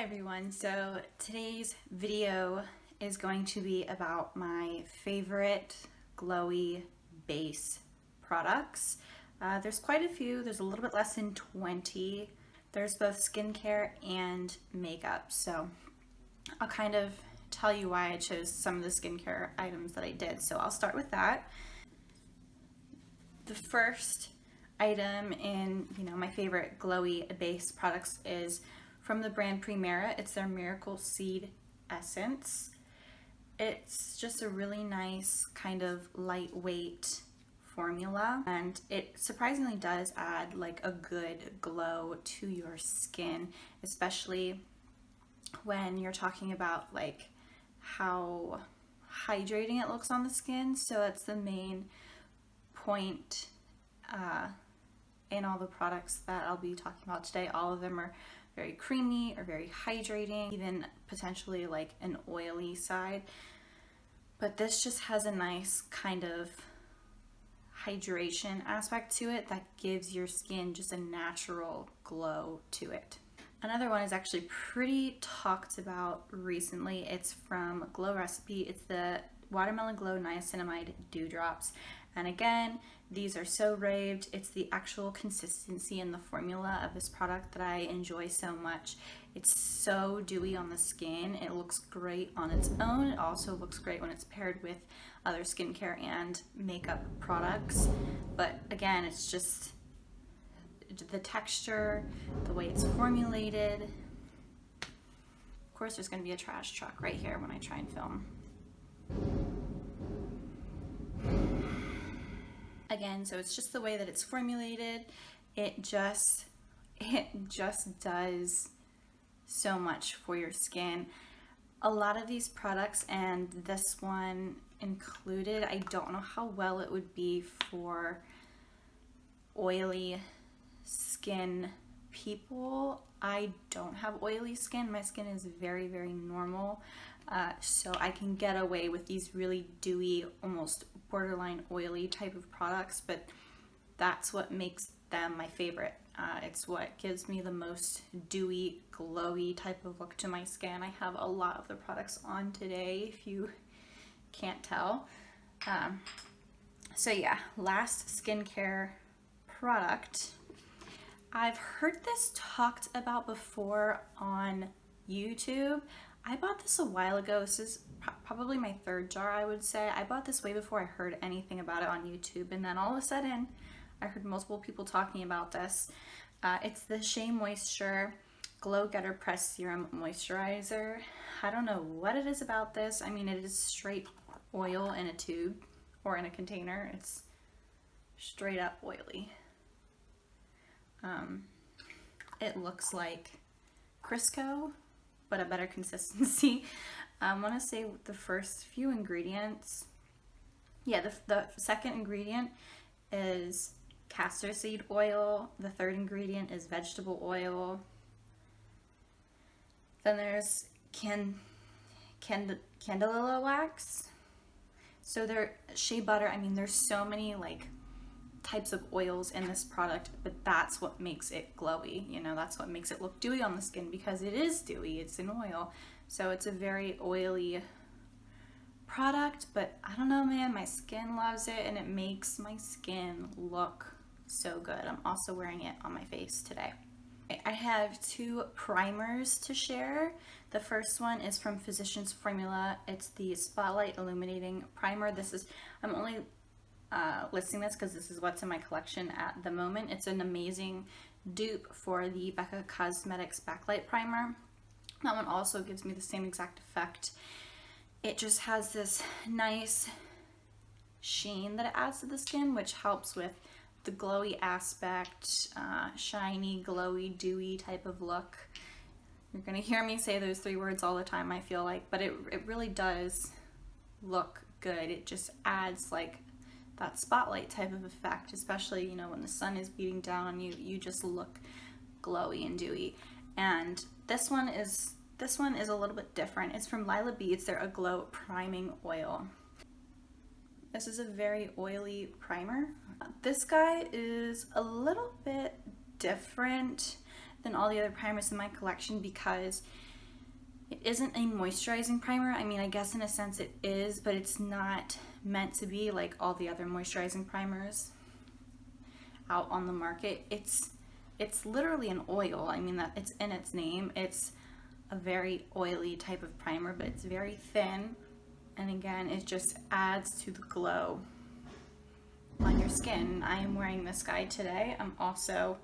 everyone, so today's video is going to be about my favorite glowy base products. There's quite a few, there's a little bit less than 20. There's both skincare and makeup, so I'll kind of tell you why I chose some of the skincare items that I did. So I'll start with that. The first item in my favorite glowy base products is from the brand Primera. It's their Miracle Seed Essence. It's just a really nice kind of lightweight formula, and it surprisingly does add like a good glow to your skin, especially when you're talking about like how hydrating it looks on the skin. So that's the main point in all the products that I'll be talking about today. All of them are very creamy or very hydrating, even potentially like an oily side. But this just has a nice kind of hydration aspect to it that gives your skin just a natural glow to it. Another one is actually pretty talked about recently. It's from Glow Recipe. It's the Watermelon Glow Niacinamide Dewdrops. And again, these are so raved. It's the actual consistency in the formula of this product that I enjoy so much. It's so dewy on the skin. It looks great on its own. It also looks great when it's paired with other skincare and makeup products. But again, it's just the texture, the way it's formulated. Of course, there's going to be a trash truck right here when I try and film. Again, so it's just the way that it's formulated. It just does so much for your skin. A lot of these products, and this one included, I don't know how well it would be for oily skin people. I don't have oily skin. My skin is very, very normal. So I can get away with these really dewy, almost borderline oily type of products, but that's what makes them my favorite. It's what gives me the most dewy, glowy type of look to my skin. I have a lot of the products on today, if you can't tell. So yeah, last skincare product. I've heard this talked about before on YouTube. I bought this a while ago. This is probably my third jar, I would say. I bought this way before I heard anything about it on YouTube, and then all of a sudden I heard multiple people talking about this. It's the Shea Moisture Glow Getter Press Serum Moisturizer. I don't know what it is about this. I mean, it is straight oil in a tube or in a container. It's straight up oily. It looks like Crisco, but a better consistency. I want to say the first few ingredients. Yeah, the second ingredient is castor seed oil. The third ingredient is vegetable oil. Then there's candela wax. So they're shea butter. I mean, there's so many like types of oils in this product, but that's what makes it glowy. That's what makes it look dewy on the skin, because it is dewy. It's an oil. So it's a very oily product, but I don't know, man, my skin loves it, and it makes my skin look so good. I'm also wearing it on my face today. I have two primers to share. The first one is from Physicians Formula. It's the Spotlight Illuminating Primer. I'm only listing this because this is what's in my collection at the moment. It's an amazing dupe for the Becca Cosmetics Backlight Primer. That one also gives me the same exact effect. It just has this nice sheen that it adds to the skin, which helps with the glowy aspect, shiny, glowy, dewy type of look. You're gonna hear me say those three words all the time, I feel like, but it really does look good. It just adds like that spotlight type of effect, especially when the sun is beating down on you. You just look glowy and dewy. And this one is a little bit different. It's from Lilah. It's their Aglow Priming Oil. This is a very oily primer. This guy is a little bit different than all the other primers in my collection because It isn't a moisturizing primer. I mean, I guess in a sense it is, but it's not meant to be like all the other moisturizing primers out on the market. It's literally an oil. I mean, that it's in its name. It's a very oily type of primer, but it's very thin. And again, it just adds to the glow on your skin. I am wearing this guy today. I'm also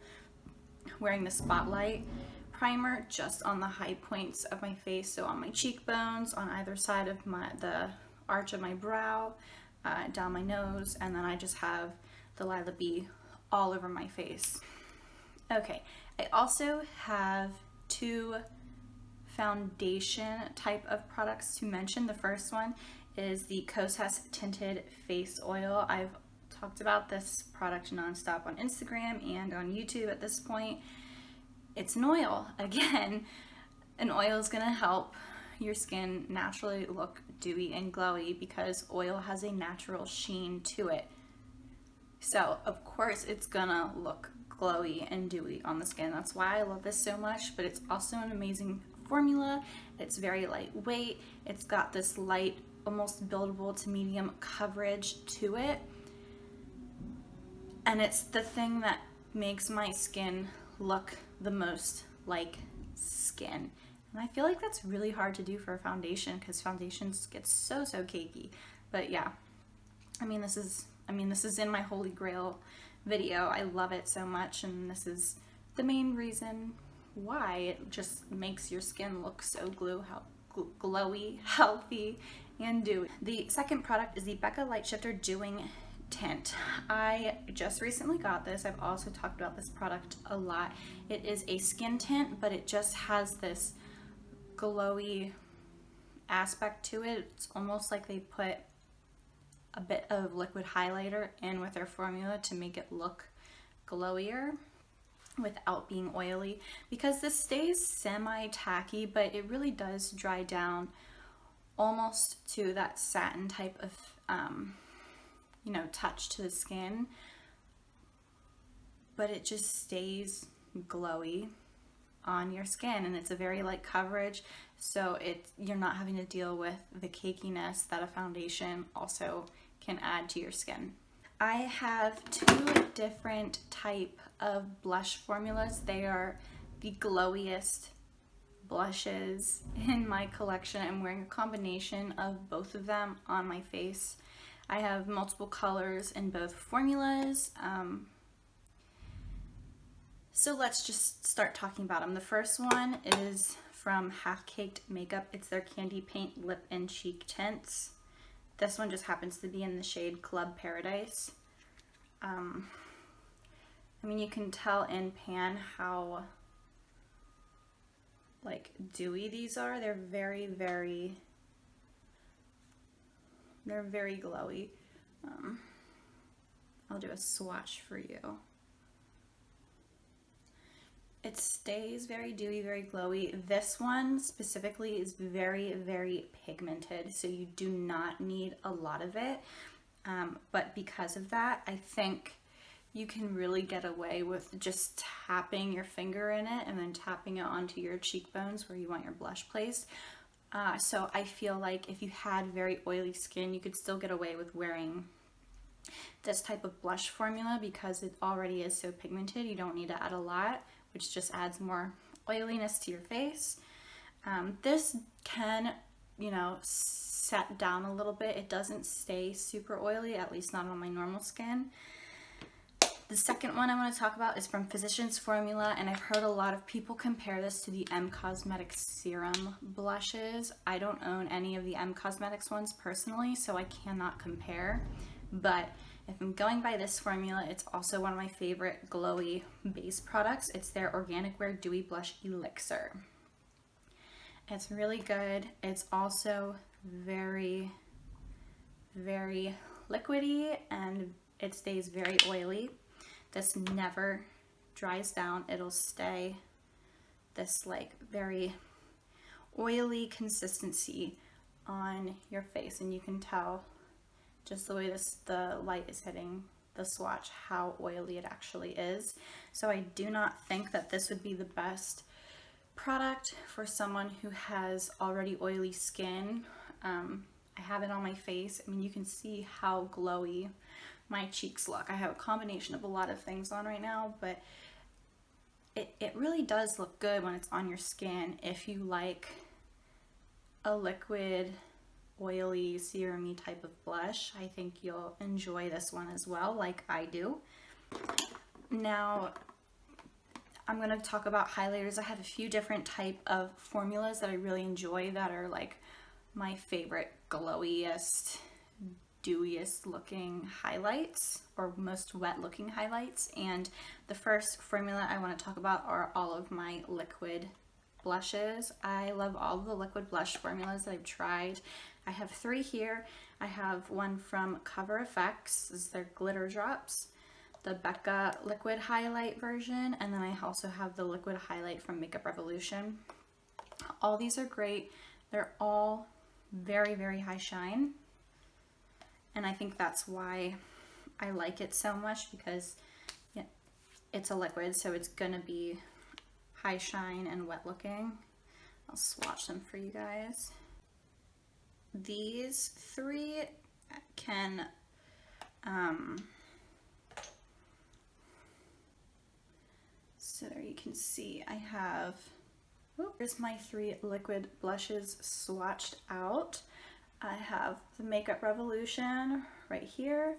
wearing the Spotlight primer just on the high points of my face, so on my cheekbones, on either side of the arch of my brow, down my nose, and then I just have the Lilah B all over my face. Okay, I also have two foundation type of products to mention. The first one is the Kosas Tinted Face Oil. I've talked about this product nonstop on Instagram and on YouTube at this point. It's an oil. Again, an oil is going to help your skin naturally look dewy and glowy because oil has a natural sheen to it. So of course it's gonna look glowy and dewy on the skin. That's why I love this so much, but it's also an amazing formula. It's very lightweight. It's got this light, almost buildable to medium coverage to it. And it's the thing that makes my skin look the most like skin. And I feel like that's really hard to do for a foundation because foundations get so cakey. But yeah, I mean this is in my holy grail video. I love it so much, and this is the main reason why. It just makes your skin look so glowy, healthy, and dewy. The second product is the Becca Light Shifter Dewing Tint. I just recently got this. I've also talked about this product a lot. It is a skin tint, but it just has this glowy aspect to it. It's almost like they put a bit of liquid highlighter in with their formula to make it look glowier without being oily, because this stays semi-tacky, but it really does dry down almost to that satin type of touch to the skin, but it just stays glowy on your skin, and it's a very light coverage, so you're not having to deal with the cakiness that a foundation also can add to your skin. I have two different type of blush formulas. They are the glowiest blushes in my collection. I'm wearing a combination of both of them on my face. I have multiple colors in both formulas. So let's just start talking about them. The first one is from Half Caked Makeup. It's their Candy Paint Lip and Cheek Tints. This one just happens to be in the shade Club Paradise. I mean, you can tell in pan how like dewy these are. They're very glowy. I'll do a swatch for you. It stays very dewy, very glowy. This one specifically is very pigmented, so you do not need a lot of it. But because of that, I think you can really get away with just tapping your finger in it and then tapping it onto your cheekbones where you want your blush placed. So I feel like if you had very oily skin, you could still get away with wearing this type of blush formula because it already is so pigmented. You don't need to add a lot, which just adds more oiliness to your face. This can, set down a little bit. It doesn't stay super oily, at least not on my normal skin. The second one I want to talk about is from Physicians Formula, and I've heard a lot of people compare this to the M Cosmetics Serum blushes. I don't own any of the M Cosmetics ones personally, so I cannot compare. But if I'm going by this formula, it's also one of my favorite glowy base products. It's their Organic Wear Dewy Blush Elixir. It's really good. It's also very liquidy, and it stays very oily. This never dries down. It'll stay this like very oily consistency on your face, and you can tell just the way the light is hitting the swatch how oily it actually is. So I do not think that this would be the best product for someone who has already oily skin. I have it on my face. I mean, you can see how glowy my cheeks look. I have a combination of a lot of things on right now, but it really does look good when it's on your skin. If you like a liquid, oily, serum-y type of blush, I think you'll enjoy this one as well, like I do. Now, I'm going to talk about highlighters. I have a few different type of formulas that I really enjoy that are like my favorite glowiest, dewiest looking highlights, or most wet looking highlights. And the first formula I want to talk about are all of my liquid blushes. I love all of the liquid blush formulas that I've tried. I have 3 here. I have one from Cover FX. This is their glitter drops, the Becca Liquid Highlight version, and then I also have the liquid highlight from Makeup Revolution. All these are great. They're all very, very high shine, and I think that's why I like it so much, because it's a liquid, so it's gonna be high shine and wet looking. I'll swatch them for you guys. These 3 can so there you can see I have, here's my 3 liquid blushes swatched out. I have the Makeup Revolution right here.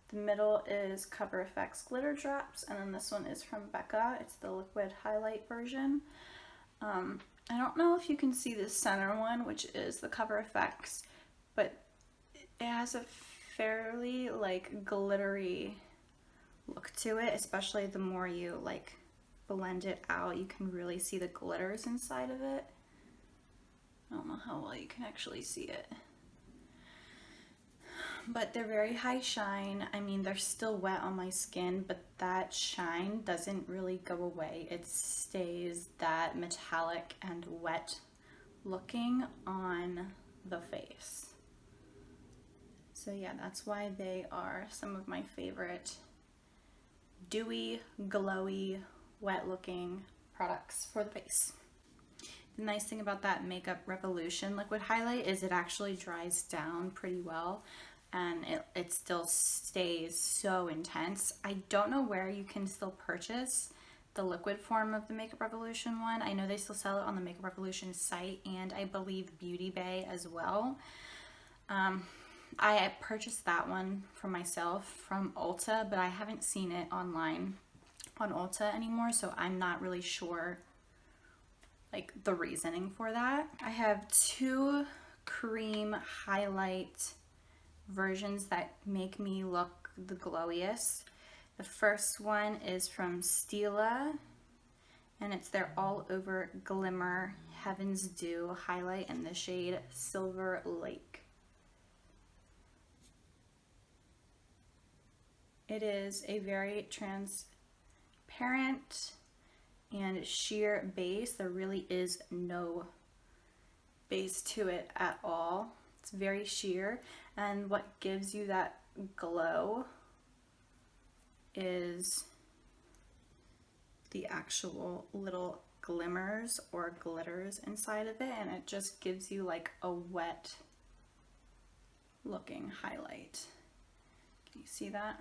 The middle is Cover FX Glitter Drops, and then this one is from Becca. It's the liquid highlight version. I don't know if you can see the center one, which is the Cover FX, but it has a fairly like glittery look to it, especially the more you like blend it out. You can really see the glitters inside of it. I don't know how well you can actually see it, but they're very high shine. I mean, they're still wet on my skin, but that shine doesn't really go away. It stays that metallic and wet looking on the face. So yeah, that's why they are some of my favorite dewy, glowy, wet looking products for the face. The nice thing about that Makeup Revolution liquid highlight is it actually dries down pretty well, and it still stays so intense. I don't know where you can still purchase the liquid form of the Makeup Revolution one. I know they still sell it on the Makeup Revolution site, and I believe Beauty Bay as well. I purchased that one for myself from Ulta, but I haven't seen it online on Ulta anymore, so I'm not really sure like the reasoning for that. I have 2 cream highlight versions that make me look the glowiest. The first one is from Stila, and it's their All Over Glimmer Heaven's Dew highlight in the shade Silver Lake. It is a very transparent and sheer base. There really is no base to it at all. It's very sheer, and what gives you that glow is the actual little glimmers or glitters inside of it, and it just gives you like a wet looking highlight. Can you see that?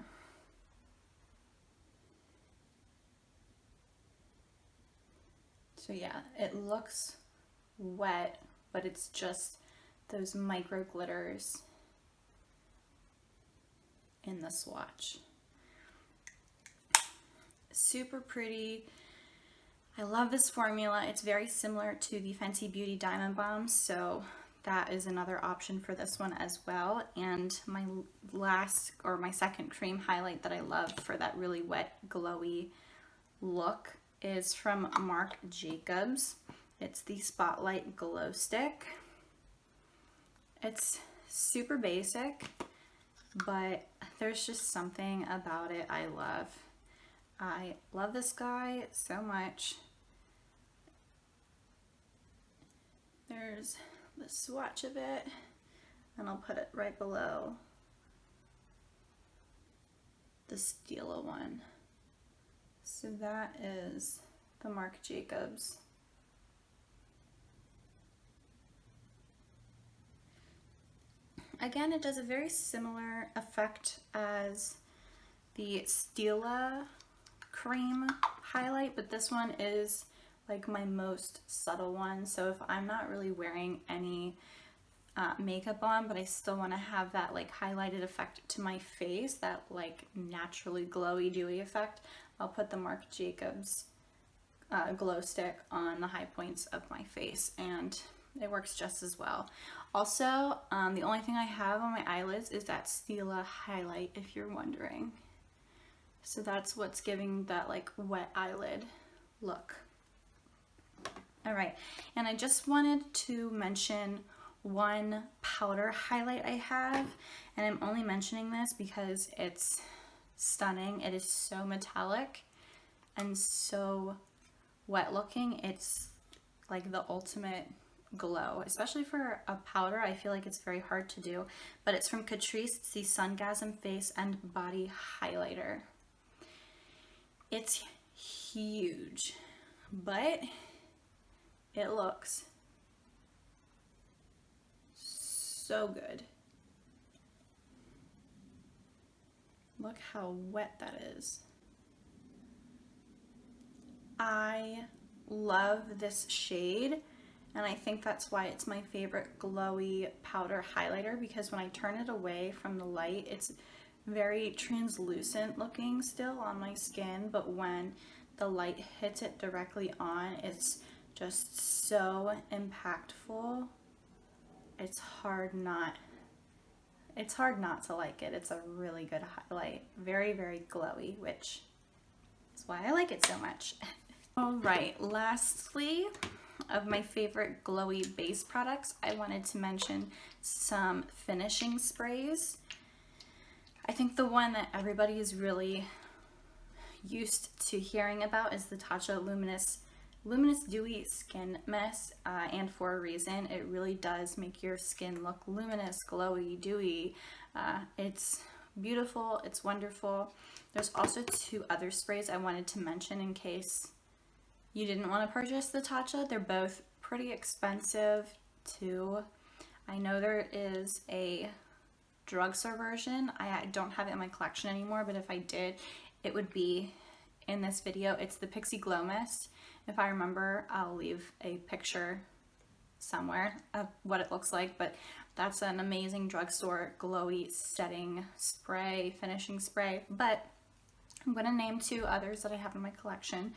So yeah, it looks wet, but it's just those micro glitters in the swatch. Super pretty. I love this formula. It's very similar to the Fenty Beauty Diamond Bombs, so that is another option for this one as well. And my last, or my second cream highlight that I love for that really wet, glowy look is from Marc Jacobs. It's the Spotlight Glow Stick. It's super basic, but there's just something about it I love. I love this guy so much. There's the swatch of it, and I'll put it right below the Stila one. So that is the Marc Jacobs again, it does a very similar effect as the Stila cream highlight, but this one is like my most subtle one. So if I'm not really wearing any makeup on, but I still want to have that like highlighted effect to my face, that like naturally glowy, dewy effect, I'll put the Marc Jacobs glow stick on the high points of my face, and it works just as well. Also, the only thing I have on my eyelids is that Stila highlight, if you're wondering. So that's what's giving that like wet eyelid look. All right, and I just wanted to mention one powder highlight I have, and I'm only mentioning this because it's stunning. It is so metallic and so wet looking. It's like the ultimate glow, especially for a powder. I feel like it's very hard to do, but it's from Catrice. It's the Sungasm Face and Body Highlighter. It's huge, but it looks so good. Look how wet that is. I love this shade, and I think that's why it's my favorite glowy powder highlighter, because when I turn it away from the light, it's very translucent looking still on my skin, but when the light hits it directly on, it's just so impactful. It's hard not to like it. It's a really good highlight. Very, very glowy, which is why I like it so much. All right, lastly, of my favorite glowy base products, I wanted to mention some finishing sprays. I think the one that everybody is really used to hearing about is the Tatcha Luminous Dewy Skin Mist, and for a reason. It really does make your skin look luminous, glowy, dewy. It's beautiful, it's wonderful. There's also two other sprays I wanted to mention in case you didn't want to purchase the Tatcha. They're both pretty expensive too. I know there is a drugstore version. I don't have it in my collection anymore, but if I did, it would be in this video. It's the Pixie Glow Mist. If I remember, I'll leave a picture somewhere of what it looks like, but that's an amazing drugstore glowy setting spray, finishing spray. But I'm going to name two others that I have in my collection.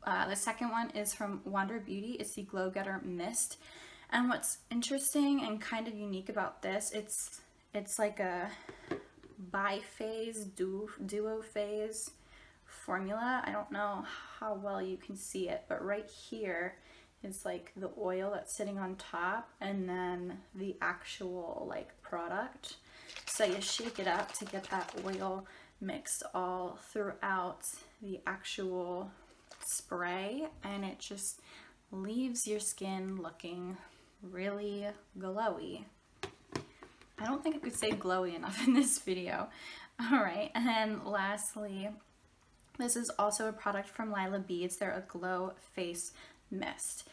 The second one is from Wander Beauty. It's the Glow Getter Mist. And what's interesting and kind of unique about this, it's like a bi-phase, duo phase formula. I don't know how well you can see it, but right here is like the oil that's sitting on top, and then the actual like product. So you shake it up to get that oil mixed all throughout the actual spray, and it just leaves your skin looking really glowy. I don't think I could say glowy enough in this video. All right, and then lastly, this is also a product from Lilah Beads. They're a glow face mist.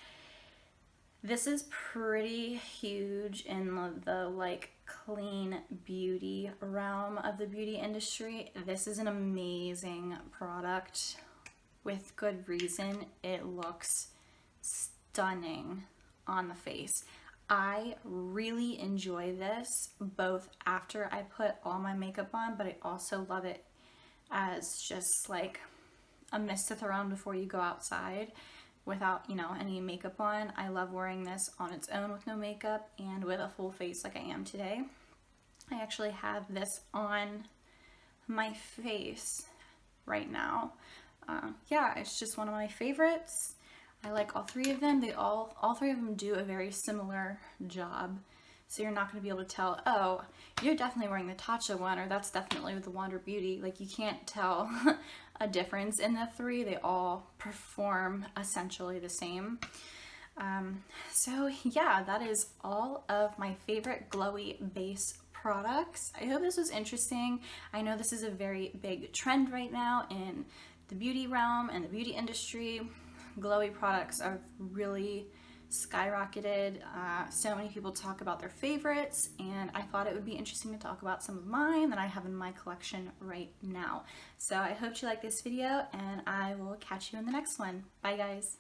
This is pretty huge in the like clean beauty realm of the beauty industry. This is an amazing product with good reason. It looks stunning on the face. I really enjoy this both after I put all my makeup on, but I also love it as just like a mist to throw on before you go outside without, you know, any makeup on. I love wearing this on its own with no makeup and with a full face like I am today. I actually have this on my face right now. Yeah, it's just one of my favorites. I like all three of them. All three of them do a very similar job. So you're not going to be able to tell, oh, you're definitely wearing the Tatcha one, or that's definitely with the Wander Beauty. Like, you can't tell a difference in the three. They all perform essentially the same. So yeah, that is all of my favorite glowy base products. I hope this was interesting. I know this is a very big trend right now in the beauty realm and the beauty industry. Glowy products are really skyrocketed. So many people talk about their favorites, and I thought it would be interesting to talk about some of mine that I have in my collection right now. So I hope you like this video, and I will catch you in the next one. Bye guys.